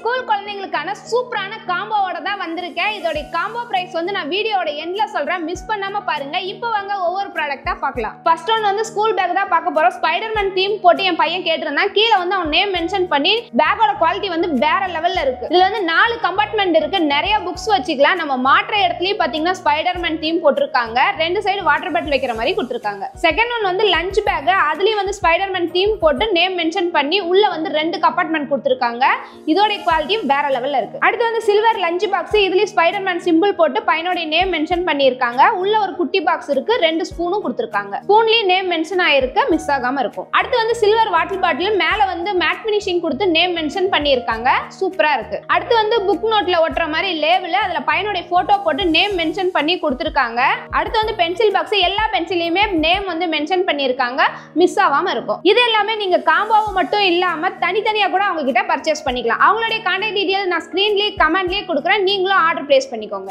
School குழந்தைகளுக்கான சூப்பரான காம்போவோட தான் வந்திருக்கேன். இதோட காம்போ பிரைஸ் வந்து நான் வீடியோட எண்ட்ல சொல்றேன், மிஸ் பண்ணாம பாருங்க. இப்போ வாங்க ஒவ்வொரு ப்ராடக்ட்டா பார்க்கலாம். ஃபர்ஸ்ட் ஒன் வந்து ஸ்கூல் பேக் தான் பார்க்க போறோம். ஸ்பைடர்மேன் தீம் போட்டு என் பையன் கேட்டிருந்தான். கீழ வந்து அவன் நேம் மென்ஷன் பண்ணி பேக்கோட குவாலிட்டி வந்து வேற லெவல்ல இருக்கு. இதுல வந்து 4 கம்பார்ட்மெண்ட் இருக்கு, நிறைய புக்ஸ் வச்சுக்கலாம். நம்ம மாற்ற இடத்துலயே பாத்தீங்கன்னா ஸ்பைடர்மேன் தீம் போட்டிருக்காங்க. 2 சைடு வாட்டர் பாட்டில் வைக்கிற மாதிரி கொடுத்திருக்காங்க. செகண்ட் ஒன் வந்து லஞ்ச் பேக், அதுலயும் வந்து ஸ்பைடர்மேன் தீம் போட்டு நேம் மென்ஷன் பண்ணி உள்ள வந்து 2 கம்பார்ட்மெண்ட் கொடுத்திருக்காங்க. இதோட குவாலிட்டி வேற லெவல்ல இருக்கு. அடுத்து வந்து சில்வர் லஞ்ச் பாக்ஸ், இதுலயும் ஸ்பைடர்மேன் சிம்பிள் போட்டு பையனோட நேம் மென்ஷன் பண்ணிருக்காங்க. உள்ள ஒரு குட்டி பாக்ஸ் இருக்கு, 2 ஸ்பூனும் கொடுத்திருக்காங்க. ஸ்பூன்லயும் நேம் மென்ஷன் ஆயிருக்கு, மிஸ் ஆகாம இருக்கும். அடுத்து வந்து சில்வர் வாட்டர் பாட்டில், மேல வந்து மேட் ஃபினிஷிங் கொடுத்து நேம் மென்ஷன் பண்ணிருக்காங்க. சூப்பரா இருக்கு. அடுத்து வந்து புக் நோட்ல ஒட்டுற மாதிரி லேபிள், அதுல பையனோட போட்டோ போட்டு நேம் மென்ஷன் பண்ணி கொடுத்திருக்காங்க. அடுத்து வந்து பென்சில் பாக்ஸ், எல்லா பென்சிலையுமே நேம் வந்து மென்ஷன் பண்ணிருக்காங்க, மிஸ் ஆகாம இருக்கும். இது எல்லாமே நீங்க காம்போவும் மட்டும் இல்லாம தனித்தனியா கூட அவங்க கிட்ட பர்ச்சேஸ் பண்ணிக்கலாம். அவங்களுடைய கான்டாக்ட் டீடைல் நான் ஸ்கிரீன்லயே கமெண்ட்லயே கொடுக்குறேன், நீங்களும் ஆர்டர் பிளேஸ் பண்ணிக்கோங்க.